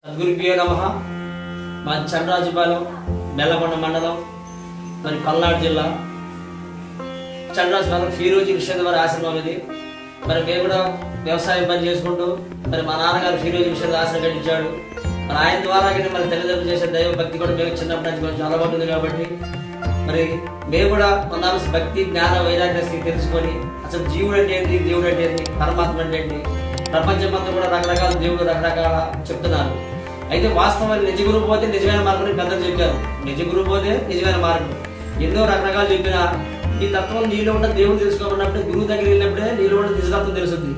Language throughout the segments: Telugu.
సద్గురుభ్యో నమః. మా చంద్రరాజుపాలెం బెల్లకొండ మండలం మరి పల్నాడు జిల్లా చంద్రరాజుపాలెం ఫీరోజీ విశ్వేశ్వర ఆశ్రమం ఇది. మరి మేము కూడా వ్యవసాయం పని చేసుకుంటూ మరి మా నాన్నగారు ఫీరోజీ విశ్వేశ్వర ఆశ్రమం కట్టించాడు. మరి ఆయన ద్వారా మరి తల్లిదండ్రులు చేసే దైవ భక్తి కూడా మేము చిన్నప్పటి నుంచి కొంచెం అలవాటు ఉంది కాబట్టి మరి మేము కూడా కొన్నాళ్ళు భక్తి జ్ఞాన వైరాగ్య స్థితి తెలుసుకొని అసలు జీవుడు అంటే ఏంటి, దేవుడు అంటే ఏంటి, పరమాత్మ అంటే ఏంటి, ప్రపంచం అంతా కూడా రకరకాల దేవుడు రకరకాల చెప్తున్నారు. అయితే వాస్తవాన్ని నిజ గురువు పోతే నిజమైన మార్గం పెద్దలు చెప్పారు. నిజ గురువు పోతే నిజమైన మార్గం ఎన్నో రకరకాలు చెప్పినా ఈ తత్వం నీలో ఉన్న దేవుడు తెలుసుకోమన్నప్పుడే, గురువు దగ్గర వెళ్ళినప్పుడే నీలో ఉన్న నిజతత్వం తెలుస్తుంది.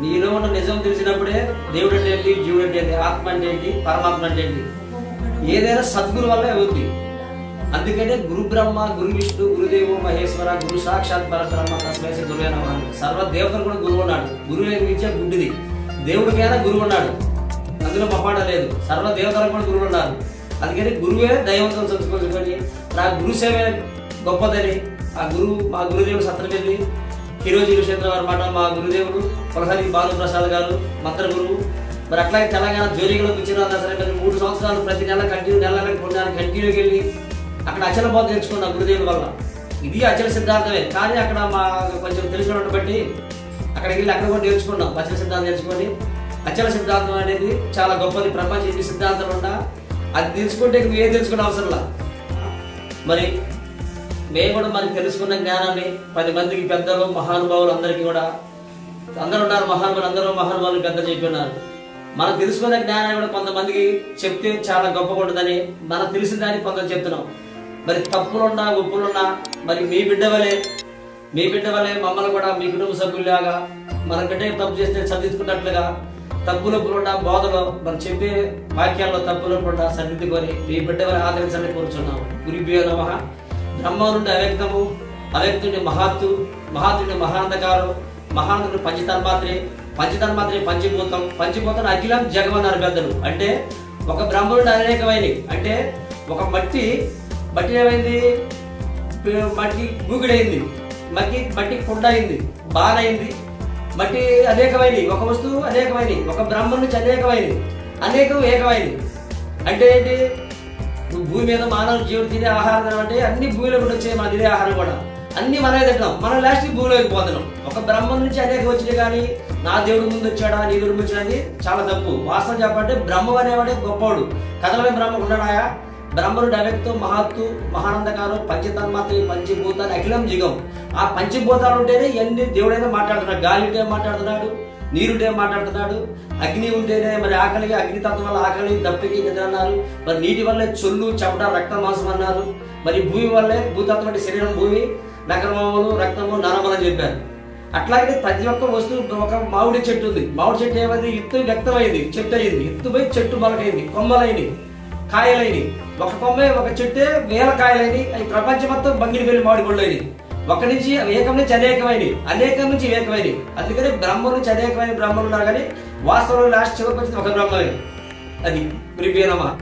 నీలో ఉన్న నిజం తెలిసినప్పుడే దేవుడు అంటే ఏంటి, జీవుడు అంటే ఏంటి, ఆత్మ అంటే ఏంటి, పరమాత్మ అంటే ఏంటి, ఏదైనా సద్గురు వల్ల అవుతుంది. అందుకనే గురు బ్రహ్మ, గురు విష్ణు, గురుదేవు మహేశ్వర, గురు సాక్షాత్ పరబ్రహ్మ తస్మై శ్రీ గురువే నమః. సర్వ దేవతలు కూడా గురువు ఉన్నాడు. గురువు లేని విద్య గుడ్డిది. దేవుడికైనా గురువు ఉన్నాడు, అందులో మపాట లేదు. సర్వ దేవతలకు కూడా గురువులు ఉన్నారు. అందుకని గురువే దైవంతో సంస్కరించుకొని నా గురు సేవ గొప్పదని మా గురుదేవుడు సత్రపల్లి ఫీరోజీ విశ్వేశ్వర అన్నమాట. మా గురుదేవుడు కొలసాని బాలుప్రసాద్ గారు మంత్ర గురువు. మరి అట్లాగే తెలంగాణ జోలిలో కూర్చున్న సరే 3 సంవత్సరాలు ప్రతి నెల కంటిన్యూకి వెళ్ళి అక్కడ అచల బోధ నేర్చుకున్న గురుదేవుల వల్ల. ఇది అచల సిద్ధాంతమే, కానీ అక్కడ మా కొంచెం తెలిసినట్టు బట్టి అక్కడికి వెళ్ళి అక్కడ కూడా నేర్చుకున్నాం. అచల సిద్ధాంతం నేర్చుకొని అచల సిద్ధాంతం అనేది చాలా గొప్పది. ప్రపంచం ఎన్ని సిద్ధాంతాలు ఉన్నా అది తెలుసుకుంటే నువ్వేం తెలుసుకునే అవసరంలా. మరి మేము కూడా మనకి తెలుసుకున్న జ్ఞానాన్ని 10 మందికి పెద్దలు మహానుభావులు అందరికీ కూడా అందరూ ఉన్నారు. మహానుభావులు పెద్దలు చెప్పి ఉన్నారు. మనం తెలుసుకున్న జ్ఞానాన్ని కూడా కొంతమందికి చెప్తే చాలా గొప్పగా ఉంటుందని మనకు తెలిసిన దాన్ని కొందరు చెప్తున్నాం. మరి తప్పులున్నా ఒప్పులున్నా మరి మీ బిడ్డ వలె మమ్మల్ని కూడా మీ కుటుంబ సభ్యులాగా మన బిడ్డ తప్పు చేస్తే సర్దిద్దుకున్నట్లుగా తప్పులున్నా బోధలో మనం చెప్పే వాక్యాల్లో తప్పులున్నా సర్దిద్దుకొని మీ బిడ్డ వలె ఆదరించాలని కోరుచున్నాం. గురుభ్యో నమః. బ్రహ్మ నుండి అవ్యక్తము, అవ్యక్తుడి మహాత్ముడి మహాంధకారం, మహాంధుడు పంచతన్మాత్రే పంచభూతం అఖిలం జగమన్నారు పెద్దలు. అంటే ఒక బ్రహ్మనుడు అనేకమైనవి. అంటే ఒక మట్టి ఏమైంది, మట్టి గూగుడైంది, మట్టి కుండ అయింది, బాణ అయింది. మట్టి అనేకమైనవి, ఒక వస్తువు అనేకమైనవి, ఒక బ్రహ్మ నుంచి అనేకం ఏకమైనవి. అంటే ఏంటి, భూమి మీద మానవ జీవుడు తినే ఆహారం అంటే అన్ని భూమిలో కూడా వచ్చే మన తినే ఆహారం కూడా అన్ని మనమే తింటున్నాం. మనం లాస్ట్ భూమిలోకి పోతున్నాం. ఒక బ్రహ్మం నుంచి అనేక వచ్చినాయి, కానీ నా దేవుడి ముందు వచ్చాడా, నీ దేవుడి ముందు వచ్చాడని చాలా తప్పు. వాస్తవం చెప్పంటే బ్రహ్మ అనేవాడే గొప్పవాడు. కథలమే బ్రహ్మ ఉన్నాడాయా. బ్రహ్మనుడు అవ్యక్తం, మహానందకారం, పంచతన్మాత్ర పంచభూతాలు అఖిలం జిగం. ఆ పంచభూతాలు ఉంటేనే ఎన్ని దేవుడైనా మాట్లాడుతున్నాడు. గాలి ఉంటే మాట్లాడుతున్నాడు, నీరుంటే మాట్లాడుతున్నాడు, అగ్ని ఉంటేనే మరి ఆకలికి, అగ్నితత్వం వల్ల ఆకలి, దప్పికి నిద్ర అన్నారు. మరి నీటి వల్లే చొల్లు, చెమట, రక్త మాంసం అన్నారు. మరి భూమి వల్లే భూతత్వం అంటే శరీరం, భూమి, నగరమములు, రక్తము, నరమని చెప్పారు. అట్లాగే ప్రతి ఒక్క వస్తువు, ఒక మామిడి చెట్టు ఉంది. మామిడి చెట్టు ఏమైంది, ఇత్తు వ్యక్తమైంది, చెట్టు అయింది, ఇత్తుపై చెట్టు మొలకైంది, కొమ్మలైంది, కాయలైనవి. ఒక కొమ్మే ఒక చెట్టే 1000 కాయలైనవి. అవి ప్రపంచం మొత్తం బంగిని వెళ్ళి మామిడి పళ్ళైనవి. ఒక నుంచి ఏకం నుంచి అనేకమైనవి, అనేకం నుంచి ఏకమైనవి. అందుకని బ్రహ్మ నుంచి అనేకమైన బ్రహ్మలు ఉన్నారు, కానీ వాస్తవంలో లాస్ట్ చివరికి వచ్చింది ఒక బ్రహ్మమే. అది గురుభ్యో నమః.